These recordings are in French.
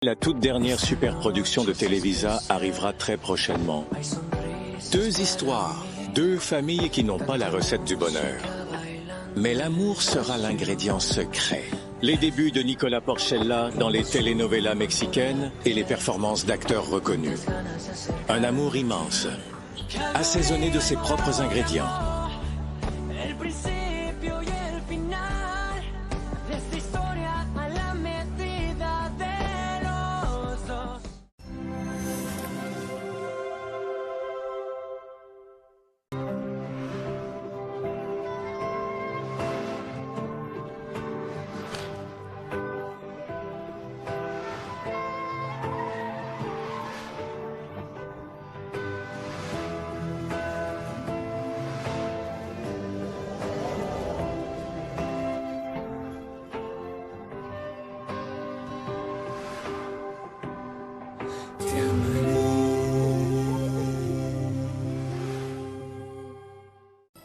la toute dernière superproduction de Televisa arrivera très prochainement. Deux histoires, deux familles qui n'ont pas la recette du bonheur. Mais l'amour sera l'ingrédient secret. Les débuts de Nicolas Porchella dans les telenovelas mexicaines et les performances d'acteurs reconnus. Un amour immense, assaisonné de ses propres ingrédients.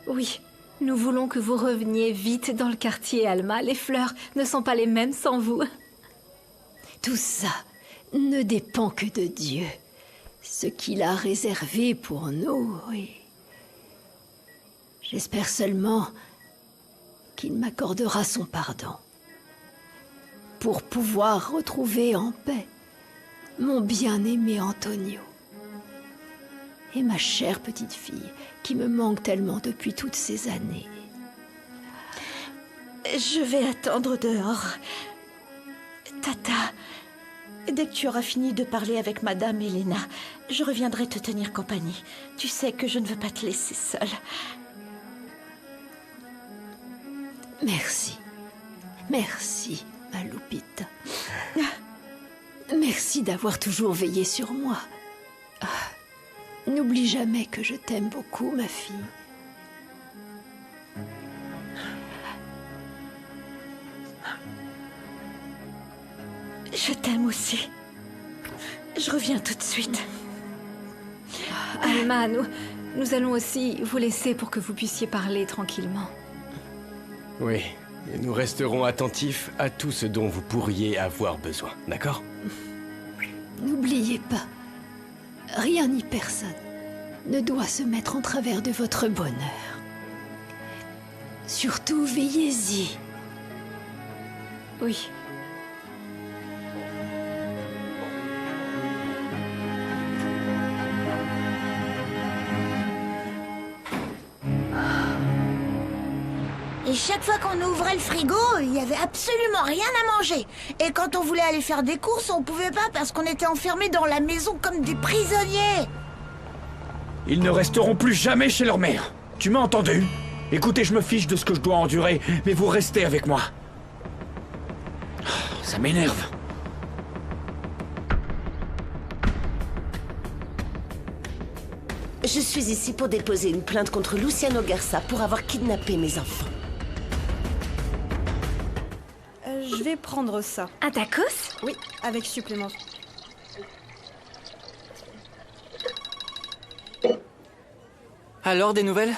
Oui, nous voulons que vous reveniez vite dans le quartier, Alma. Les fleurs ne sont pas les mêmes sans vous. Tout ça ne dépend que de Dieu. Ce qu'il a réservé pour nous, oui. J'espère seulement qu'il m'accordera son pardon. Pour pouvoir retrouver en paix mon bien-aimé Antonio. Et ma chère petite fille, qui me manque tellement depuis toutes ces années. Je vais attendre dehors. Tata, dès que tu auras fini de parler avec Madame Elena, je reviendrai te tenir compagnie. Tu sais que je ne veux pas te laisser seule. Merci. Merci, ma Lupita. Merci d'avoir toujours veillé sur moi. N'oublie jamais que je t'aime beaucoup, ma fille. Je t'aime aussi. Je reviens tout de suite. Alma, nous allons aussi vous laisser pour que vous puissiez parler tranquillement. Oui, et nous resterons attentifs à tout ce dont vous pourriez avoir besoin, d'accord? N'oubliez pas, rien ni personne ne doit se mettre en travers de votre bonheur. Surtout, veillez-y. Oui. Et chaque fois qu'on ouvrait le frigo, il n'y avait absolument rien à manger. Et quand on voulait aller faire des courses, on pouvait pas parce qu'on était enfermés dans la maison comme des prisonniers. Ils ne resteront plus jamais chez leur mère. Tu m'as entendu? Écoutez, je me fiche de ce que je dois endurer, mais vous restez avec moi. Ça m'énerve. Je suis ici pour déposer une plainte contre Luciano Garza pour avoir kidnappé mes enfants. Je vais prendre ça. Un tacos? Oui, avec supplément. Alors, des nouvelles?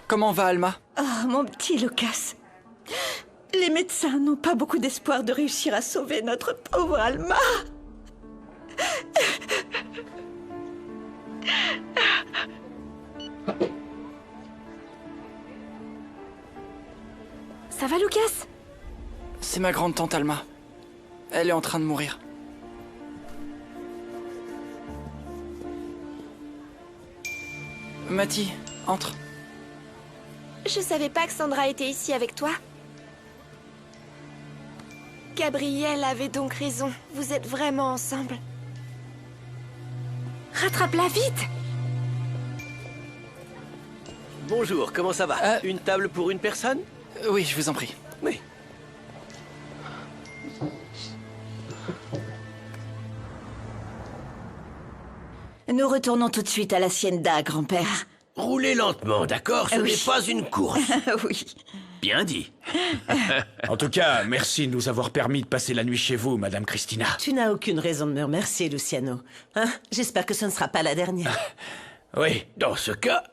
Comment va Alma? Ah, mon petit Lucas. Les médecins n'ont pas beaucoup d'espoir de réussir à sauver notre pauvre Alma. Ça va, Lucas? C'est ma grande-tante Alma. Elle est en train de mourir. Mathie, entre. Je savais pas que Sandra était ici avec toi. Gabriel avait donc raison. Vous êtes vraiment ensemble. Rattrape-la vite! Bonjour, comment ça va? Une table pour une personne? Oui, je vous en prie. Oui. Nous retournons tout de suite à l'hacienda, grand-père. Roulez lentement, d'accord? Ce n'est pas une course. Oui. Bien dit. En tout cas, merci de nous avoir permis de passer la nuit chez vous, Madame Christina. Tu n'as aucune raison de me remercier, Luciano. Hein? J'espère que ce ne sera pas la dernière. Oui. Dans ce cas,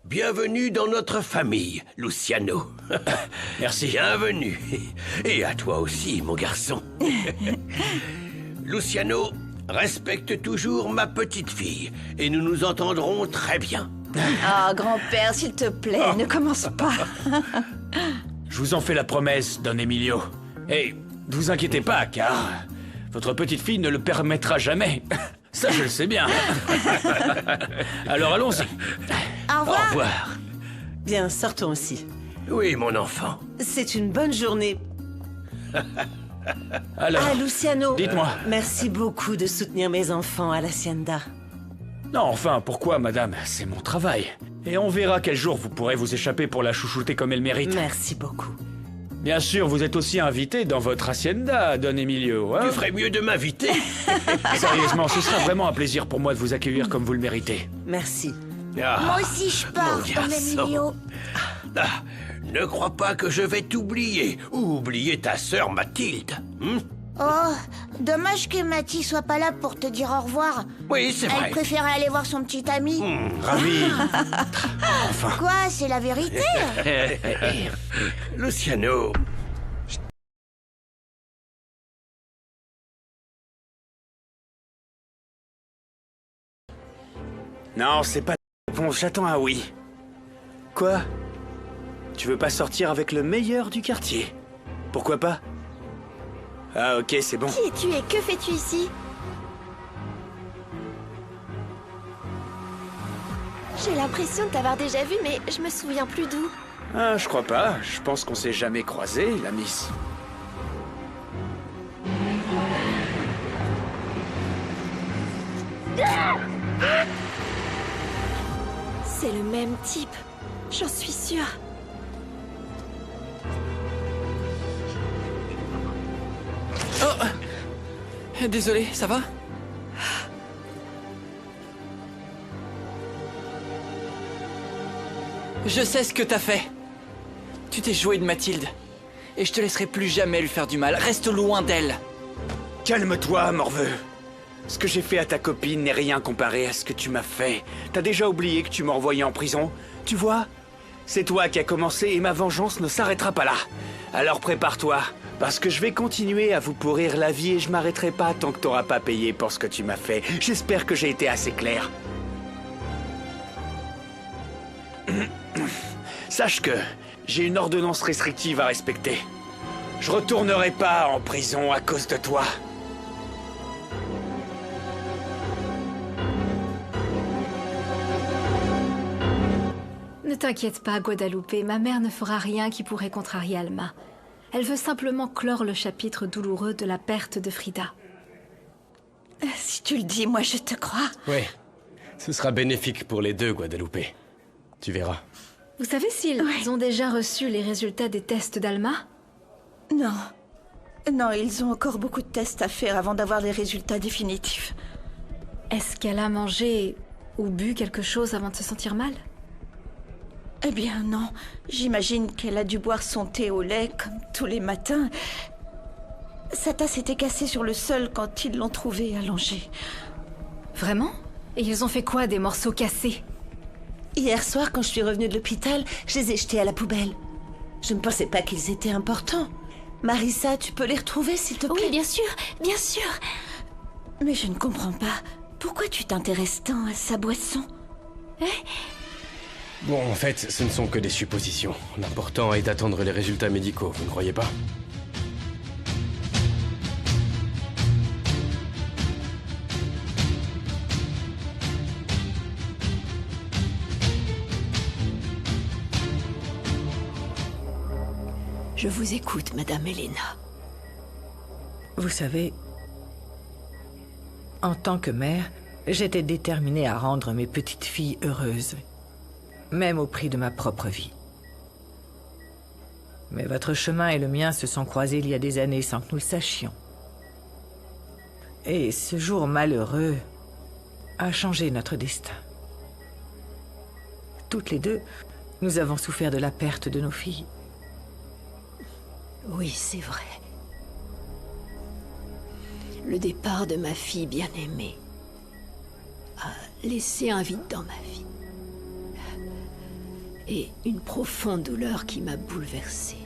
bienvenue dans notre famille, Luciano. Merci. Bienvenue. Et à toi aussi, mon garçon. Luciano, respecte toujours ma petite fille, et nous nous entendrons très bien. Ah, grand-père, s'il te plaît, ne commence pas. Je vous en fais la promesse, Don Emilio. Et ne vous inquiétez pas, car votre petite fille ne le permettra jamais. Ça, je le sais bien. Alors allons-y. Au revoir. Au revoir. Bien, sortons aussi. Oui, mon enfant. C'est une bonne journée. Alors, Ah, Luciano, dites-moi. merci beaucoup de soutenir mes enfants à l'hacienda. Non, enfin, pourquoi, madame? C'est mon travail. Et on verra quel jour vous pourrez vous échapper pour la chouchouter comme elle mérite. Merci beaucoup. Bien sûr, vous êtes aussi invité dans votre hacienda, Don Emilio. Hein? Tu ferais mieux de m'inviter. Sérieusement, ce sera vraiment un plaisir pour moi de vous accueillir comme vous le méritez. Merci. Ah, Moi aussi, je pars, mon Don garçon. Emilio. Ah, ne crois pas que je vais t'oublier, ou oublier ta sœur Mathilde. Oh, dommage que Mathie soit pas là pour te dire au revoir. Oui, c'est Elle vrai. préférait aller voir son petit ami. Ravi. Enfin. Quoi, c'est la vérité? Luciano, Non, c'est pas la réponse, j'attends un oui. Quoi? Tu veux pas sortir avec le meilleur du quartier? Pourquoi pas? Ah ok, c'est bon. Qui es-tu et que fais-tu ici? J'ai l'impression de t'avoir déjà vu, mais je me souviens plus d'où. Ah, je crois pas. Je pense qu'on s'est jamais croisés, la miss. C'est le même type. J'en suis sûre. Oh, désolé, ça va? Je sais ce que t'as fait. Tu t'es joué de Mathilde. Et je te laisserai plus jamais lui faire du mal. Reste loin d'elle. Calme-toi, morveux. Ce que j'ai fait à ta copine n'est rien comparé à ce que tu m'as fait. T'as déjà oublié que tu m'as envoyé en prison? Tu vois? C'est toi qui as commencé et ma vengeance ne s'arrêtera pas là. Alors prépare-toi, parce que je vais continuer à vous pourrir la vie et je m'arrêterai pas tant que t'auras pas payé pour ce que tu m'as fait. J'espère que j'ai été assez clair. Sache que j'ai une ordonnance restrictive à respecter. Je retournerai pas en prison à cause de toi. Ne t'inquiète pas, Guadalupe, ma mère ne fera rien qui pourrait contrarier Alma. Elle veut simplement clore le chapitre douloureux de la perte de Frida. Si tu le dis, moi je te crois. Oui, ce sera bénéfique pour les deux, Guadalupe. Tu verras. Vous savez s'ils ont déjà reçu les résultats des tests d'Alma? Non. Non, ils ont encore beaucoup de tests à faire avant d'avoir les résultats définitifs. Est-ce qu'elle a mangé ou bu quelque chose avant de se sentir mal? Eh bien non, j'imagine qu'elle a dû boire son thé au lait comme tous les matins. Sa tasse était cassée sur le sol quand ils l'ont trouvée allongée. Vraiment? Et ils ont fait quoi des morceaux cassés? Hier soir, quand je suis revenue de l'hôpital, je les ai jetés à la poubelle. Je ne pensais pas qu'ils étaient importants. Marissa, tu peux les retrouver, s'il te plaît? Oui, bien sûr, bien sûr. Mais je ne comprends pas. Pourquoi tu t'intéresses tant à sa boisson? Bon, en fait, ce ne sont que des suppositions. L'important est d'attendre les résultats médicaux, vous ne croyez pas? Je vous écoute, Madame Elena. Vous savez, en tant que mère, j'étais déterminée à rendre mes petites filles heureuses, même au prix de ma propre vie. Mais votre chemin et le mien se sont croisés il y a des années sans que nous le sachions. Et ce jour malheureux a changé notre destin. Toutes les deux, nous avons souffert de la perte de nos filles. Oui, c'est vrai. Le départ de ma fille bien-aimée a laissé un vide dans ma vie. Et une profonde douleur qui m'a bouleversée.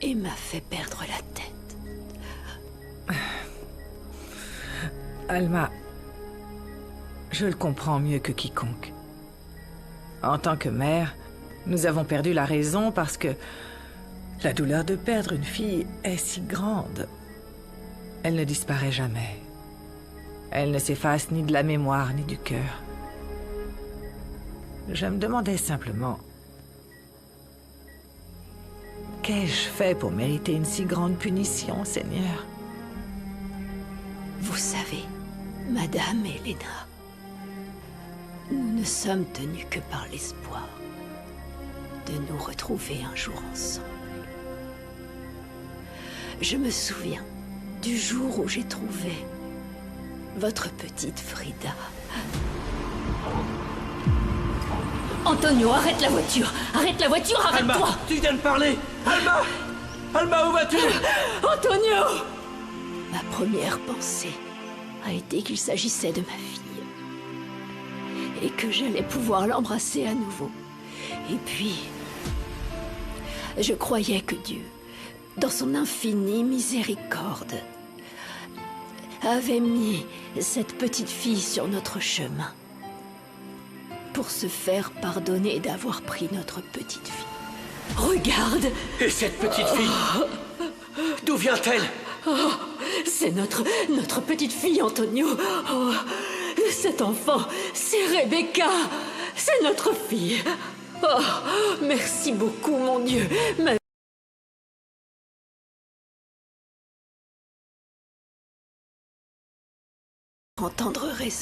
Et m'a fait perdre la tête. Alma, je le comprends mieux que quiconque. En tant que mère, nous avons perdu la raison parce que la douleur de perdre une fille est si grande. Elle ne disparaît jamais. Elle ne s'efface ni de la mémoire ni du cœur. Je me demandais simplement... Qu'ai-je fait pour mériter une si grande punition, Seigneur? Vous savez, Madame Elena, nous ne sommes tenus que par l'espoir de nous retrouver un jour ensemble. Je me souviens du jour où j'ai trouvé votre petite Frida. Antonio, arrête la voiture! Arrête la voiture, arrête-toi! Alma, tu viens de parler! Alma! Alma, où vas-tu? Antonio! Ma première pensée a été qu'il s'agissait de ma fille. Et que j'allais pouvoir l'embrasser à nouveau. Et puis... je croyais que Dieu, dans son infinie miséricorde, avait mis cette petite fille sur notre chemin pour se faire pardonner d'avoir pris notre petite fille. Regarde! Et cette petite fille, d'où vient-elle? Oh, c'est notre petite fille, Antonio. Oh, cet enfant, c'est Rebecca. C'est notre fille. Oh, merci beaucoup, mon Dieu. Entendre raison.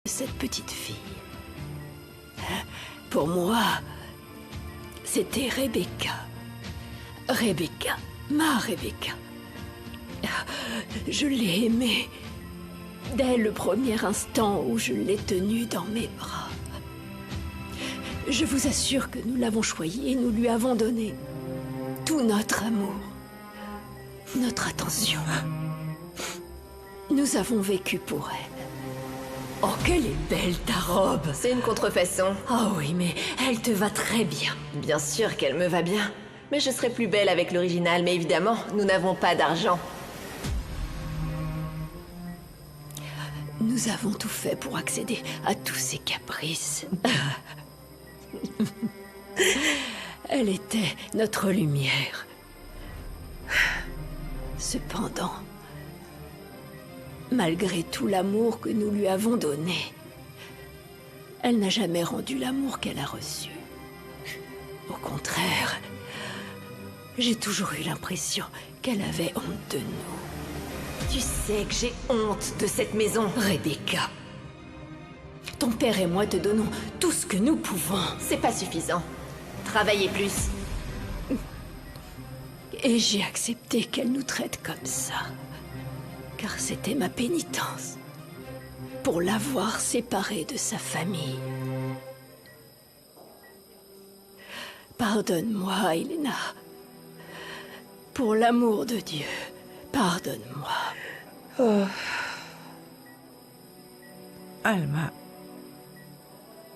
Cette petite fille. Pour moi, c'était Rebecca. Rebecca, ma Rebecca. Je l'ai aimée dès le premier instant où je l'ai tenue dans mes bras. Je vous assure que nous l'avons choyée et nous lui avons donné tout notre amour, notre attention. Nous avons vécu pour elle. Oh, qu'elle est belle, ta robe! C'est une contrefaçon. Oh oui, mais elle te va très bien. Bien sûr qu'elle me va bien. Mais je serais plus belle avec l'original, mais évidemment, nous n'avons pas d'argent. Nous avons tout fait pour accéder à tous ses caprices. Elle était notre lumière. Cependant, malgré tout l'amour que nous lui avons donné, elle n'a jamais rendu l'amour qu'elle a reçu. Au contraire, j'ai toujours eu l'impression qu'elle avait honte de nous. Tu sais que j'ai honte de cette maison. Rebecca, ton père et moi te donnons tout ce que nous pouvons. C'est pas suffisant. Travaillez plus. Et j'ai accepté qu'elle nous traite comme ça. Car c'était ma pénitence. Pour l'avoir séparée de sa famille. Pardonne-moi, Elena. Pour l'amour de Dieu, pardonne-moi. Oh. Alma,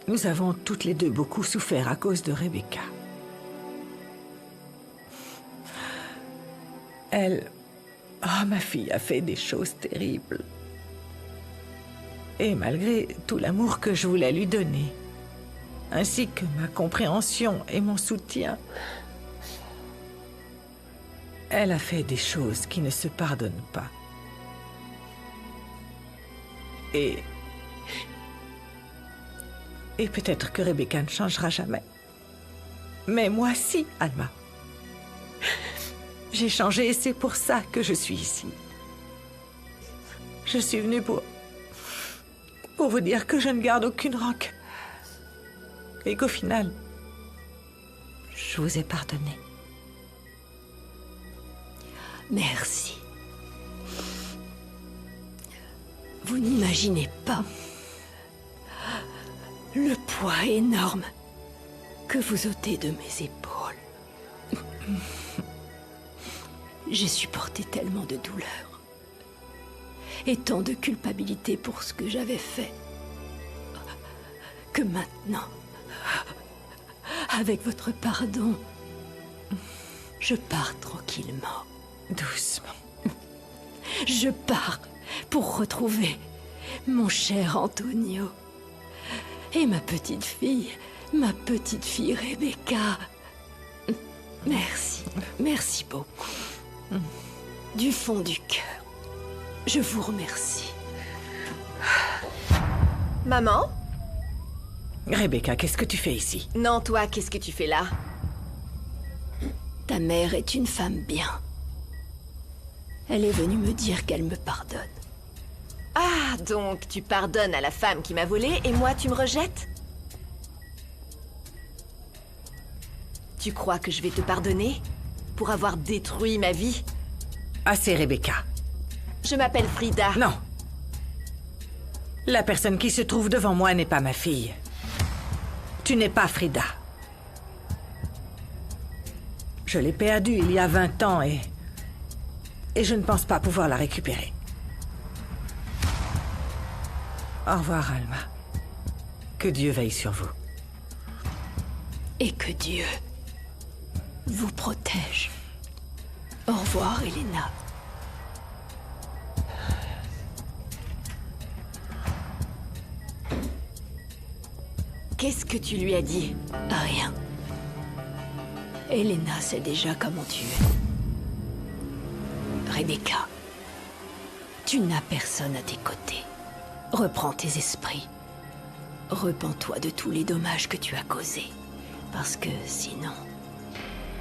nous avons toutes les deux beaucoup souffert à cause de Rebecca. Elle... Oh, ma fille a fait des choses terribles. Et malgré tout l'amour que je voulais lui donner, ainsi que ma compréhension et mon soutien, elle a fait des choses qui ne se pardonnent pas. Et peut-être que Rebecca ne changera jamais. Mais moi, si, Alma. J'ai changé et c'est pour ça que je suis ici. Je suis venue pour vous dire que je ne garde aucune rancune. Et qu'au final, je vous ai pardonné. Merci. Vous n'imaginez pas le poids énorme que vous ôtez de mes épaules. J'ai supporté tellement de douleur et tant de culpabilité pour ce que j'avais fait que maintenant, avec votre pardon, Je pars tranquillement. Doucement. Je pars pour retrouver mon cher Antonio. Et ma petite fille Rebecca. Merci, merci beaucoup. Du fond du cœur, je vous remercie. Maman? Rebecca, qu'est-ce que tu fais ici? Non, toi, qu'est-ce que tu fais là? Ta mère est une femme bien. Elle est venue me dire qu'elle me pardonne. Ah, donc tu pardonnes à la femme qui m'a volé et moi tu me rejettes? Tu crois que je vais te pardonner? Pour avoir détruit ma vie? Assez, Rebecca. Je m'appelle Frida. Non. La personne qui se trouve devant moi n'est pas ma fille. Tu n'es pas Frida. Je l'ai perdue il y a 20 ans et je ne pense pas pouvoir la récupérer. Au revoir, Alma. Que Dieu veille sur vous. Et que Dieu vous protège. Au revoir, Elena. Qu'est-ce que tu lui as dit? Rien. Elena sait déjà comment tu es. Rebecca, tu n'as personne à tes côtés. Reprends tes esprits. Repens-toi de tous les dommages que tu as causés. Parce que sinon,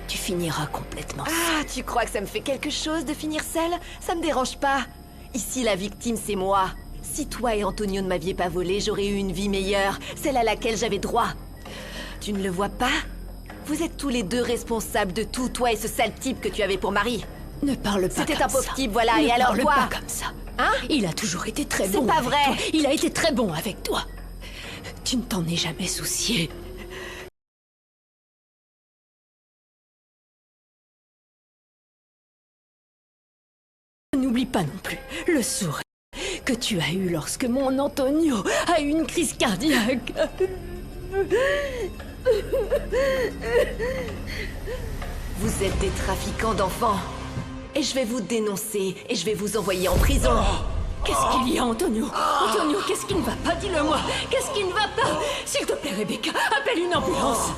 tu finiras complètement seule. Ah, tu crois que ça me fait quelque chose de finir seule? Ça me dérange pas. Ici, la victime, c'est moi. Si toi et Antonio ne m'aviez pas volé, j'aurais eu une vie meilleure, celle à laquelle j'avais droit. Tu ne le vois pas? Vous êtes tous les deux responsables de tout, toi et ce sale type que tu avais pour mari. Ne parle pas comme ça. C'était un pauvre type, voilà, et alors quoi? quoi? Ne parle pas comme ça. Hein? Il a toujours été très bon. C'est pas vrai. Toi. Il a été très bon avec toi. Tu ne t'en es jamais soucié. N'oublie pas non plus le sourire que tu as eu lorsque mon Antonio a eu une crise cardiaque. Vous êtes des trafiquants d'enfants. Et je vais vous dénoncer et je vais vous envoyer en prison. Qu'est-ce qu'il y a, Antonio? Antonio, qu'est-ce qui ne va pas? Dis-le-moi. Qu'est-ce qui ne va pas? S'il te plaît, Rebecca, appelle une ambulance.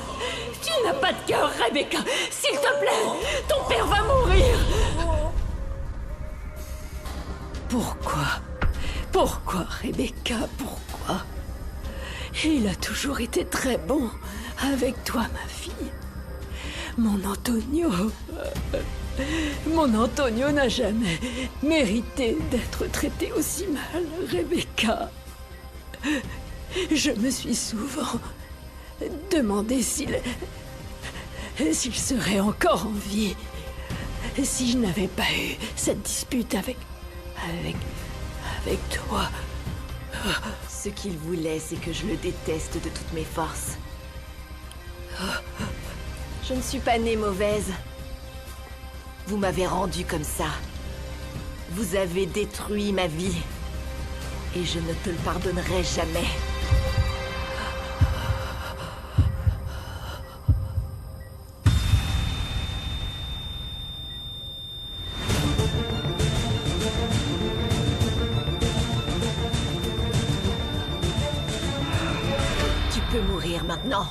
Tu n'as pas de cœur, Rebecca. S'il te plaît, ton père va mourir. Pourquoi? Pourquoi, Rebecca? Pourquoi? Il a toujours été très bon avec toi, ma fille. Mon Antonio... Mon Antonio n'a jamais mérité d'être traité aussi mal, Rebecca. Je me suis souvent demandé s'il serait encore en vie si je n'avais pas eu cette dispute avec toi. Ce qu'il voulait, c'est que je le déteste de toutes mes forces. Je ne suis pas née mauvaise. Vous m'avez rendue comme ça. Vous avez détruit ma vie. Et je ne te le pardonnerai jamais. Tu peux mourir maintenant.